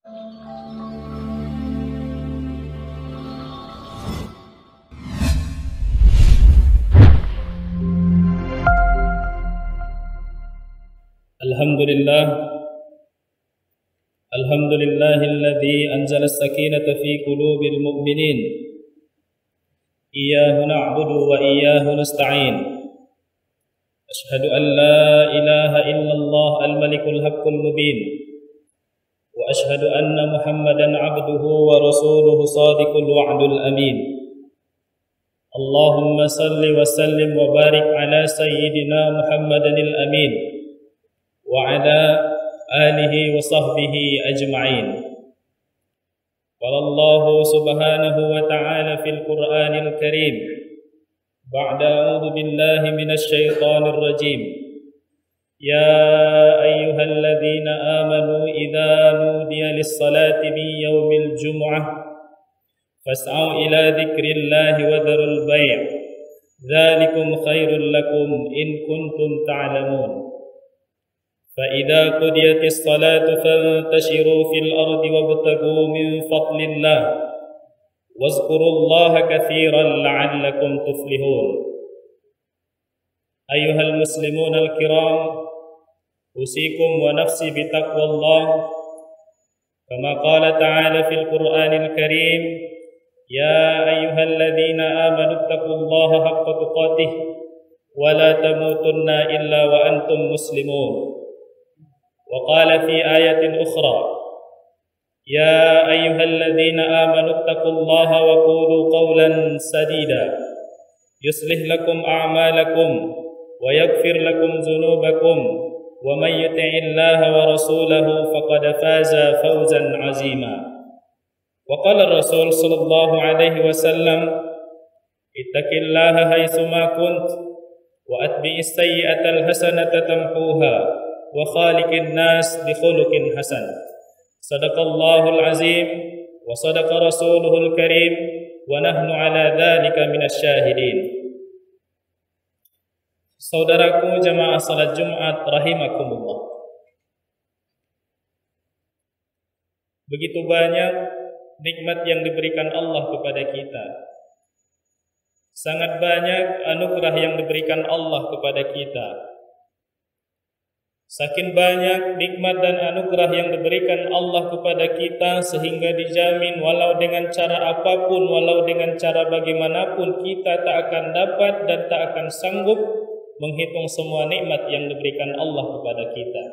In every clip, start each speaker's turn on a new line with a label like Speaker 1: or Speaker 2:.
Speaker 1: Alhamdulillahilladzi anzala as-sakinata fi qulubil mu'minin. Iyyahu na'budu wa iyyahu nasta'in. Ashhadu an la ilaha illallah al-malikul haqqul mubin. Wa ashhadu anna Muhammadan 'abduhu wa rasuluhu shadiqul wa'dul amin. Allahumma salli wa sallim wa barik ala sayyidina Muhammadanil amin wa ala alihi wa sahbihi ajma'in. Qala Allah subhanahu wa ta'ala fil Qur'anil Karim ba'da a'udzu billahi minasy syaithanir rajim. Ya ayyuhalladzina amanu idza nudiya lis-salati min yaumil jumu'ah fas'au ila dzikrillahi wa dharul bai'. Dzalikum khairul lakum in kuntum ta'lamun. فإذا قضيت الصلاة فانتشروا في الأرض وابتغوا من فضل الله واذكروا الله كثيرا لعلكم تفلحون. أيها المسلمون الكرام، أوصيكم ونفسي بتقوى الله كما قال تعالى في القرآن الكريم: يا أيها الذين آمنوا اتقوا الله حق تقاته ولا تموتن إلا وأنتم مسلمون. وقال في آية أخرى: يا أيها الذين آمنوا اتقوا الله وقولوا قولا سديدا يصلح لكم أعمالكم ويغفر لكم ذنوبكم ومن يطع الله ورسوله فقد فاز فوزا عظيما. وقال الرسول صلى الله عليه وسلم: اتق الله حيثما كنت وأتبع السيئة الحسنة تمحوها وخالق الناس بخلق حسن. صدق الله العظيم وصدق رسوله الكريم ونحن على ذلك من الشاهدين. Saudaraku jamaah salat Jumat rahimakumullah, begitu banyak nikmat yang diberikan Allah kepada kita. Sangat banyak anugerah yang diberikan Allah kepada kita. Saking banyak nikmat dan anugerah yang diberikan Allah kepada kita sehingga dijamin walau dengan cara apapun, walau dengan cara bagaimanapun, kita tak akan dapat dan tak akan sanggup menghitung semua nikmat yang diberikan Allah kepada kita.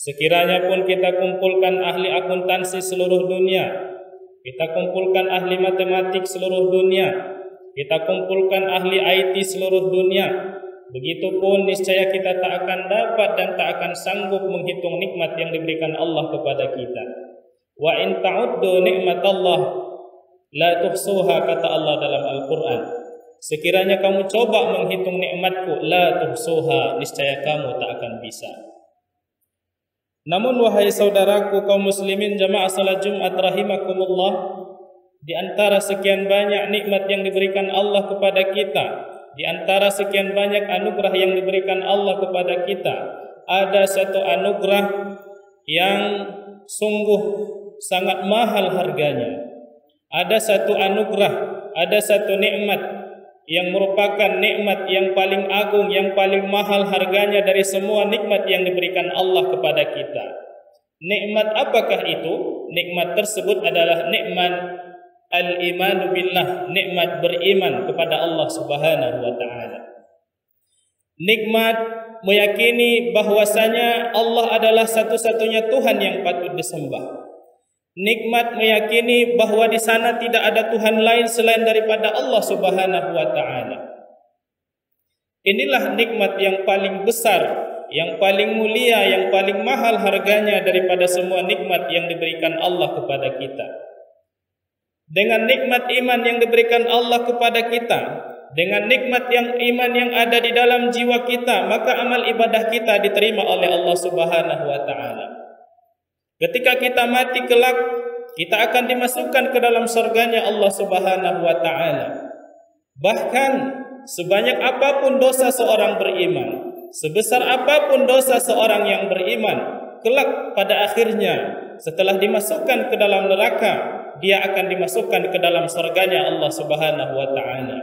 Speaker 1: Sekiranya pun kita kumpulkan ahli akuntansi seluruh dunia, kita kumpulkan ahli matematik seluruh dunia, kita kumpulkan ahli IT seluruh dunia, begitupun niscaya kita tak akan dapat dan tak akan sanggup menghitung nikmat yang diberikan Allah kepada kita. Wa in ta'uddu nikmatallah la tuhsuha, kata Allah dalam Al-Quran. Sekiranya kamu coba menghitung nikmatku, la tuhsuha, niscaya kamu tak akan bisa. Namun wahai saudaraku kaum muslimin jamaah salat Jumat rahimakumullah, di antara sekian banyak nikmat yang diberikan Allah kepada kita, di antara sekian banyak anugerah yang diberikan Allah kepada kita, ada satu anugerah yang sungguh sangat mahal harganya. Ada satu anugerah, ada satu nikmat yang merupakan nikmat yang paling agung, yang paling mahal harganya dari semua nikmat yang diberikan Allah kepada kita. Nikmat apakah itu? Nikmat tersebut adalah nikmat al-imanu billah, nikmat beriman kepada Allah Subhanahu wa ta'ala. Nikmat meyakini bahwasanya Allah adalah satu-satunya Tuhan yang patut disembah. Nikmat meyakini bahwa di sana tidak ada Tuhan lain selain daripada Allah Subhanahu wa ta'ala. Inilah nikmat yang paling besar, yang paling mulia, yang paling mahal harganya daripada semua nikmat yang diberikan Allah kepada kita. Dengan nikmat iman yang diberikan Allah kepada kita, dengan nikmat yang iman yang ada di dalam jiwa kita, maka amal ibadah kita diterima oleh Allah Subhanahu wa ta'ala. Ketika kita mati kelak, kita akan dimasukkan ke dalam surganya Allah Subhanahu wa ta'ala. Bahkan sebanyak apapun dosa seorang beriman, sebesar apapun dosa seorang yang beriman, kelak pada akhirnya setelah dimasukkan ke dalam neraka, dia akan dimasukkan ke dalam surganya Allah Subhanahu wa taala.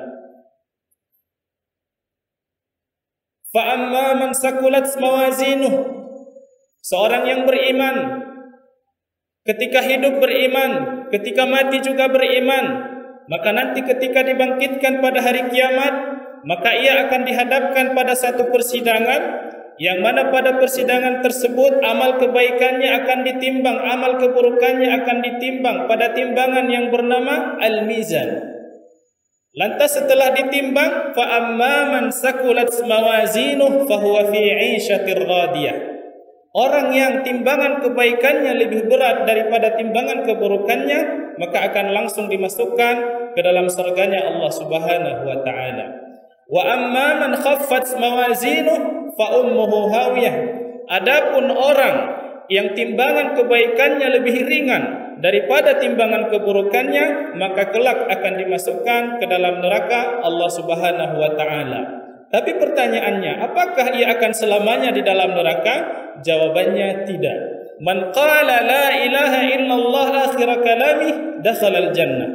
Speaker 1: Fa amma man sakulat mawazinuh, seorang yang beriman, ketika hidup beriman, ketika mati juga beriman, maka nanti ketika dibangkitkan pada hari kiamat, maka ia akan dihadapkan pada satu persidangan, yang mana pada persidangan tersebut amal kebaikannya akan ditimbang, amal keburukannya akan ditimbang pada timbangan yang bernama al-mizan. Lantas setelah ditimbang, fa amma man sakulat mawazinuh fa huwa fi 'ishatir radiyah. Orang yang timbangan kebaikannya lebih berat daripada timbangan keburukannya, maka akan langsung dimasukkan ke dalam surganya Allah Subhanahu wa taala. Wa amma man khaffat mawazinuh fa ummuhu hawiyah. Adapun orang yang timbangan kebaikannya lebih ringan daripada timbangan keburukannya, maka kelak akan dimasukkan ke dalam neraka Allah Subhanahu wa taala. Tapi pertanyaannya, apakah ia akan selamanya di dalam neraka? Jawabannya tidak. Man qala la ilaha illallah akhir kalami dakhala al-jannah.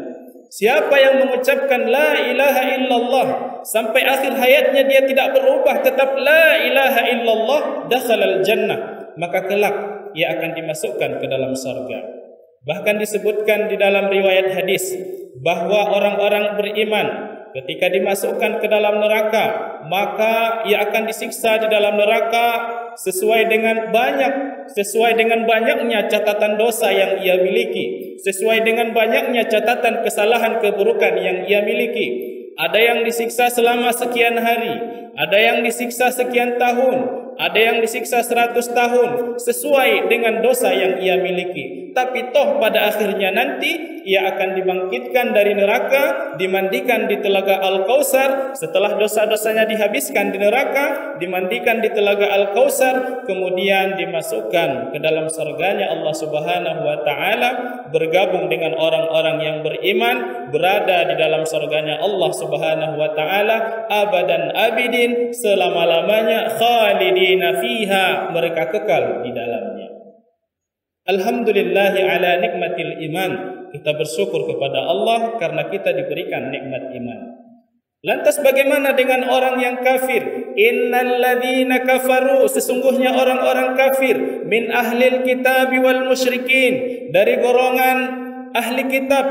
Speaker 1: Siapa yang mengucapkan la ilaha illallah sampai akhir hayatnya dia tidak berubah, tetap la ilaha illallah, dakhala al-jannah, maka kelak ia akan dimasukkan ke dalam surga. Bahkan disebutkan di dalam riwayat hadis bahwa orang-orang beriman ketika dimasukkan ke dalam neraka, maka ia akan disiksa di dalam neraka sesuai dengan banyaknya catatan dosa yang ia miliki, sesuai dengan banyaknya catatan kesalahan keburukan yang ia miliki. Ada yang disiksa selama sekian hari, ada yang disiksa sekian tahun, ada yang disiksa 100 tahun, sesuai dengan dosa yang ia miliki. Tapi toh pada akhirnya nanti ia akan dibangkitkan dari neraka, dimandikan di telaga Al-Kautsar. Setelah dosa-dosanya dihabiskan di neraka, dimandikan di telaga Al-Kautsar, kemudian dimasukkan ke dalam surganya Allah Subhanahu wa taala, bergabung dengan orang-orang yang beriman, berada di dalam surganya Allah Subhanahu wa taala abadan abidin, selama-lamanya, khalidina fiha, mereka kekal di dalamnya. Alhamdulillahi ala nikmatil iman. Kita bersyukur kepada Allah karena kita diberikan nikmat iman. Lantas bagaimana dengan orang yang kafir? Innal ladzina kafaru, sesungguhnya orang-orang kafir, min ahlil kitab wal musyrikin, dari golongan ahli kitab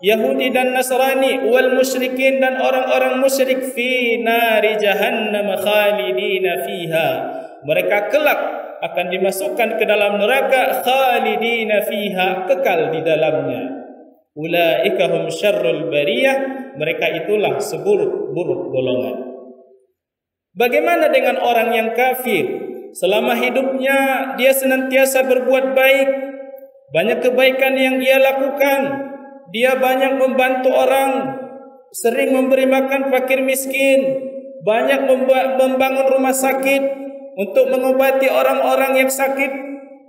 Speaker 1: Yahudi dan Nasrani, wal musyrikin, dan orang-orang musyrik, fi nari jahannam khalidina fiha, mereka kelak akan dimasukkan ke dalam neraka, khalidina fiha, kekal di dalamnya. Ulaika hum syarrul bariyah, mereka itulah seburuk-buruk golongan. Bagaimana dengan orang yang kafir? Selama hidupnya dia senantiasa berbuat baik, banyak kebaikan yang ia lakukan, dia banyak membantu orang, sering memberi makan fakir miskin, banyak membangun rumah sakit untuk mengobati orang-orang yang sakit,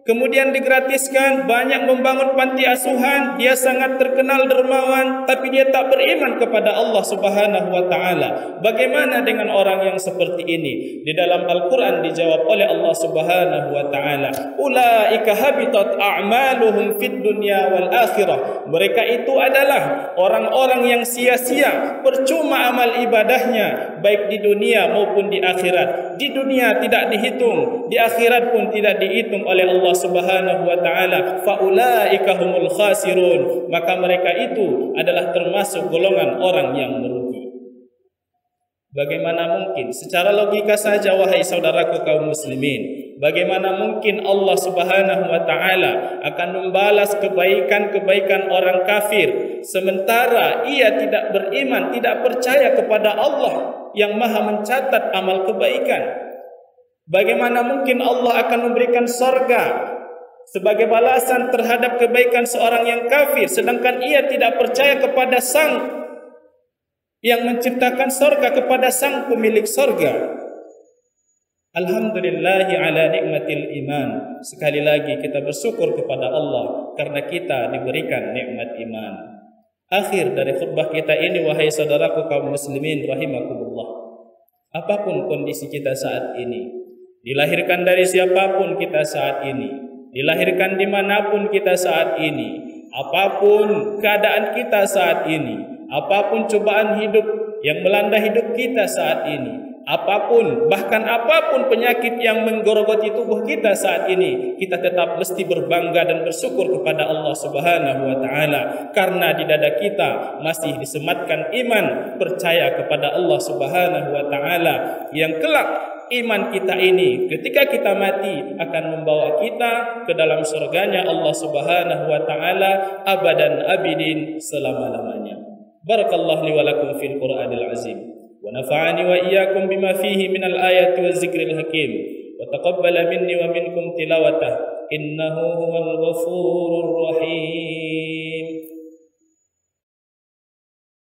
Speaker 1: kemudian digratiskan, banyak membangun panti asuhan, dia sangat terkenal dermawan, tapi dia tak beriman kepada Allah Subhanahu wa taala. Bagaimana dengan orang yang seperti ini? Di dalam Al-Qur'an dijawab oleh Allah Subhanahu wa taala, ulaika habitat a'maluhum fid dunya wal akhirah. Mereka itu adalah orang-orang yang sia-sia, percuma amal ibadahnya, baik di dunia maupun di akhirat. Di dunia tidak dihitung, di akhirat pun tidak dihitung oleh Allah Subhanahu wa taala. Faulaika humul khasirun, maka mereka itu adalah termasuk golongan orang yang merugi. Bagaimana mungkin? Secara logika saja wahai saudaraku kaum muslimin, bagaimana mungkin Allah Subhanahu wa taala akan membalas kebaikan-kebaikan orang kafir sementara ia tidak beriman, tidak percaya kepada Allah yang Maha mencatat amal kebaikan? Bagaimana mungkin Allah akan memberikan surga sebagai balasan terhadap kebaikan seorang yang kafir, sedangkan ia tidak percaya kepada Sang yang menciptakan surga, kepada Sang pemilik surga? Alhamdulillahi ala nikmatil iman. Sekali lagi kita bersyukur kepada Allah karena kita diberikan nikmat iman. Akhir dari khutbah kita ini wahai saudaraku kaum muslimin rahimakumullah, apapun kondisi kita saat ini, dilahirkan dari siapapun kita saat ini, dilahirkan dimanapun kita saat ini, apapun keadaan kita saat ini, apapun cobaan hidup yang melanda hidup kita saat ini, bahkan apapun penyakit yang menggerogoti tubuh kita saat ini, kita tetap mesti berbangga dan bersyukur kepada Allah Subhanahu wa taala, karena di dada kita masih disematkan iman, percaya kepada Allah Subhanahu wa taala, yang kelak iman kita ini ketika kita mati akan membawa kita ke dalam surganya Allah Subhanahu wa taala abadan abidin, selama-lamanya. Barakallahu li wa lakum fil Qur'anil azim. ونفعني وإياكم بما فيه من الآيات والذكر الحكيم وتقبل مني ومنكم تلاوته إنه هو الغفور الرحيم.